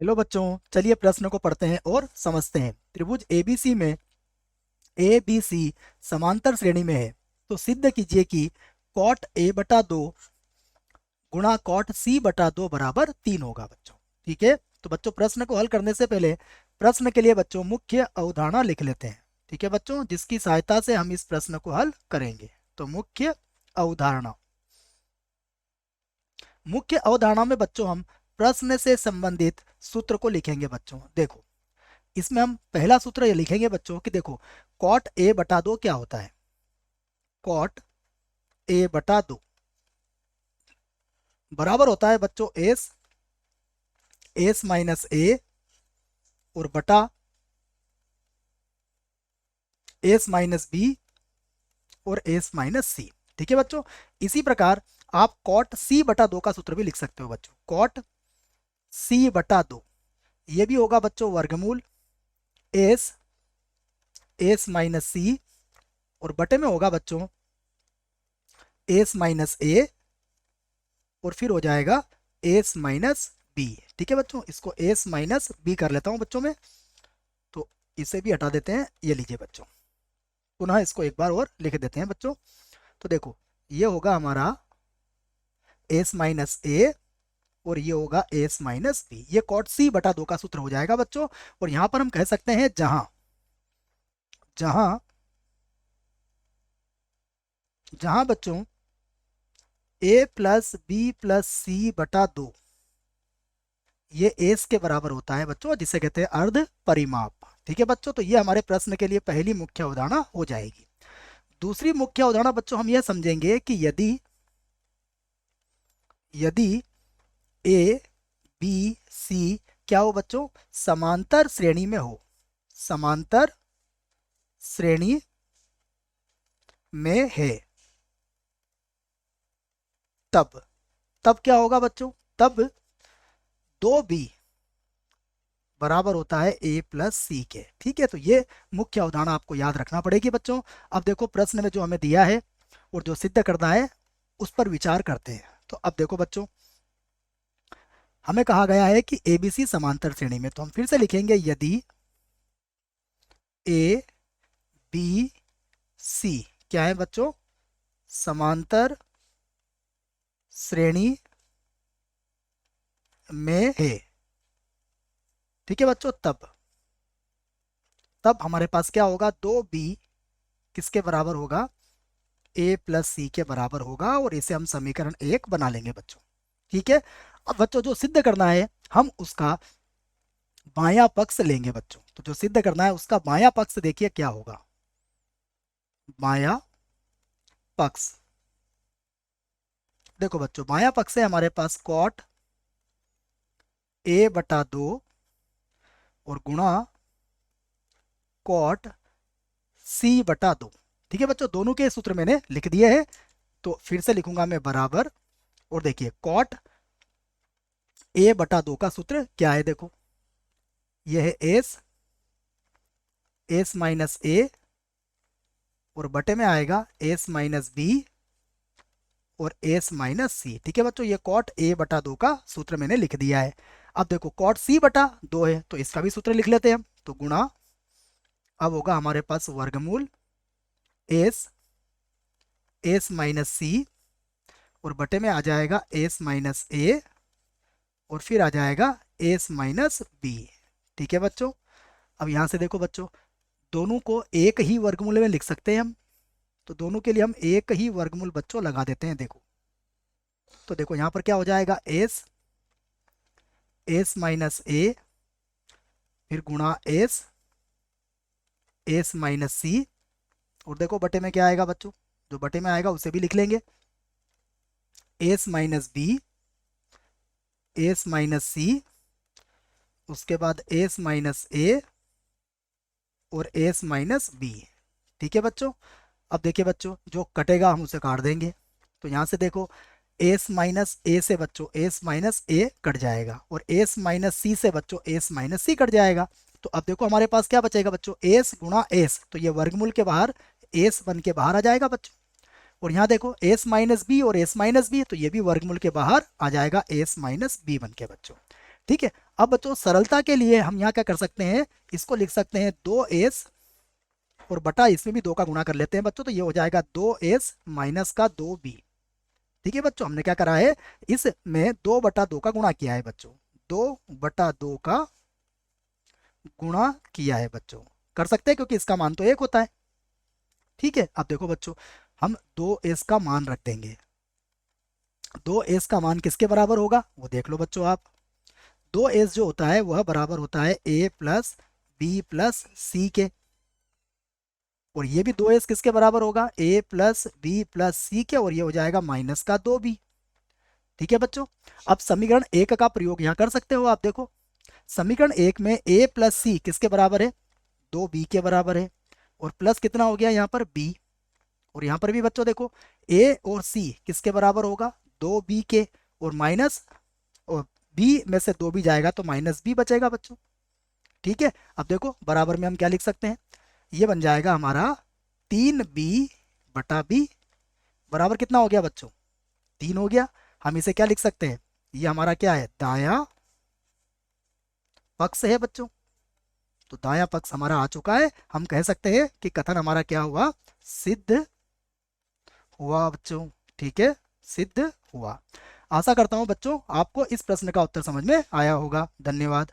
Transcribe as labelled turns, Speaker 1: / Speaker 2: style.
Speaker 1: Hello बच्चों, चलिए प्रश्न को पढ़ते हैं और समझते हैं। त्रिभुज एबीसी में ए बी सी समांतर श्रेणी में है तो सिद्ध कीजिए कि कॉट ए बटा दो गुणा कॉट सी बटा दो बराबर 3 होगा बच्चों। ठीक है, तो बच्चों प्रश्न को हल करने से पहले प्रश्न के लिए बच्चों मुख्य अवधारणा लिख लेते हैं। ठीक है बच्चों, जिसकी सहायता से हम इस प्रश्न को हल करेंगे। तो मुख्य अवधारणा, मुख्य अवधारणा में बच्चों हम प्रश्न से संबंधित सूत्र को लिखेंगे बच्चों। देखो, इसमें हम पहला सूत्र ये लिखेंगे बच्चों कि देखो कॉट ए बटा दो क्या होता है। कॉट ए बटा दो बराबर होता है बच्चों एस एस माइनस ए और बटा एस माइनस बी और एस माइनस सी। ठीक है बच्चों, इसी प्रकार आप कॉट सी बटा दो का सूत्र भी लिख सकते हो बच्चों। कॉट सी बटा दो ये भी होगा बच्चों वर्गमूल एस एस माइनस सी और बटे में होगा बच्चों एस माइनस ए और फिर हो जाएगा एस माइनस बी। ठीक है बच्चों, इसको एस माइनस बी कर लेता हूं बच्चों में, तो इसे भी हटा देते हैं। ये लीजिए बच्चों, पुनः इसको एक बार और लिख देते हैं बच्चों। तो देखो, ये होगा हमारा एस माइनस ए और ये होगा एस माइनस बी। ये कॉट सी बटा दो का सूत्र हो जाएगा बच्चों। और यहां पर हम कह सकते हैं जहां जहां जहां बच्चों ए प्लस बी प्लस सी बटा दो ये एस के बराबर होता है बच्चों, जिसे कहते हैं अर्ध परिमाप। ठीक है बच्चों, तो ये हमारे प्रश्न के लिए पहली मुख्य अवधारणा हो जाएगी। दूसरी मुख्य अवधारणा बच्चों हम यह समझेंगे कि यदि यदि ए बी सी क्या हो बच्चों, समांतर श्रेणी में हो, समांतर श्रेणी में है, तब तब क्या होगा बच्चों, तब दो बी बराबर होता है ए प्लस सी के। ठीक है, तो ये मुख्य अवधारणा आपको याद रखना पड़ेगी बच्चों। अब देखो प्रश्न में जो हमें दिया है और जो सिद्ध करना है उस पर विचार करते हैं। तो अब देखो बच्चों, हमें कहा गया है कि एबीसी समांतर श्रेणी में, तो हम फिर से लिखेंगे यदि ए बी सी क्या है बच्चों, समांतर श्रेणी में है। ठीक है बच्चों, तब तब हमारे पास क्या होगा, दो बी किसके बराबर होगा, ए प्लस सी के बराबर होगा और इसे हम समीकरण 1 बना लेंगे बच्चों। ठीक है, अब बच्चों जो सिद्ध करना है हम उसका बायां पक्ष लेंगे बच्चों। तो जो सिद्ध करना है उसका बायां पक्ष देखिए क्या होगा, बायां पक्ष। देखो बच्चों, बायां पक्ष है हमारे पास कॉट ए बटा दो और गुणा कॉट सी बटा दो। ठीक है बच्चों, दोनों के सूत्र मैंने लिख दिए हैं, तो फिर से लिखूंगा मैं बराबर। और देखिए कॉट ए बटा दो का सूत्र क्या है, देखो यह है एस एस माइनस ए और बटे में आएगा एस माइनस बी और एस माइनस सी। ठीक है बच्चों, ये कॉट ए बटा दो का सूत्र मैंने लिख दिया है। अब देखो कॉट सी बटा दो है तो इसका भी सूत्र लिख लेते हैं हम। तो गुणा, अब होगा हमारे पास वर्गमूल एस एस माइनस सी और बटे में आ जाएगा एस माइनस ए और फिर आ जाएगा एस माइनस बी। ठीक है बच्चों, अब यहां से देखो बच्चों, दोनों को एक ही वर्गमूल में लिख सकते हैं हम, तो दोनों के लिए हम एक ही वर्गमूल बच्चों लगा देते हैं। देखो, तो देखो यहां पर क्या हो जाएगा, एस एस माइनस ए फिर गुणा एस एस माइनस सी और देखो बटे में क्या आएगा बच्चों, जो बटे में आएगा उसे भी लिख लेंगे, S minus B S minus C उसके बाद एस माइनस ए और एस माइनस बी। ठीक है बच्चों, अब देखिए बच्चों, जो कटेगा हम उसे काट देंगे। तो यहां से देखो एस माइनस ए से बच्चों एस माइनस ए कट जाएगा और एस माइनस सी से बच्चों एस माइनस सी कट जाएगा। तो अब देखो हमारे पास क्या बचेगा बच्चों, एस गुणा एस, तो ये वर्गमूल के बाहर एस बन के बाहर आ जाएगा बच्चों। और यहाँ देखो एस माइनस बी और एस माइनस बी, तो ये भी वर्गमूल के बाहर आ जाएगा एस माइनस बी बन के बच्चों। ठीक है, अब बच्चों सरलता के लिए हम यहाँ क्या कर सकते हैं, इसको लिख सकते हैं 2s और बटा इसमें भी 2 का गुणा कर लेते हैं बच्चों, तो ये हो जाएगा 2s माइनस का 2b। ठीक है बच्चों, हमने क्या करा है, इसमें 2/2 का गुणा किया है बच्चों, 2/2 का गुणा किया है बच्चों। कर सकते हैं क्योंकि इसका मान तो 1 होता है। ठीक है, अब देखो बच्चों, हम 2s का मान रख देंगे। 2s का मान किसके बराबर होगा वो देख लो बच्चों आप। 2s जो होता है वह बराबर होता है a प्लस बी प्लस सी के, और ये भी 2s किसके बराबर होगा, a प्लस बी प्लस सी के, और ये हो जाएगा माइनस का 2b। ठीक है बच्चों, अब समीकरण 1 का प्रयोग यहाँ कर सकते हो आप। देखो समीकरण 1 में a प्लस सी किसके बराबर है, 2b के बराबर है, और प्लस कितना हो गया यहाँ पर b, और यहाँ पर भी बच्चों देखो a और c किसके बराबर होगा, 2b के, और माइनस, और b में से 2b जाएगा तो माइनस b बचेगा बच्चों। ठीक है, अब देखो बराबर में हम क्या लिख सकते हैं, ये बन जाएगा हमारा 3b/b बराबर कितना हो गया बच्चों, 3 हो गया। हम इसे क्या लिख सकते हैं, ये हमारा क्या है, दायां पक्ष है बच्चों। तो दायां पक्ष हमारा आ चुका है, हम कह सकते हैं कि कथन हमारा क्या हुआ, सिद्ध हुआ बच्चों। ठीक है, सिद्ध हुआ। आशा करता हूं बच्चों आपको इस प्रश्न का उत्तर समझ में आया होगा। धन्यवाद।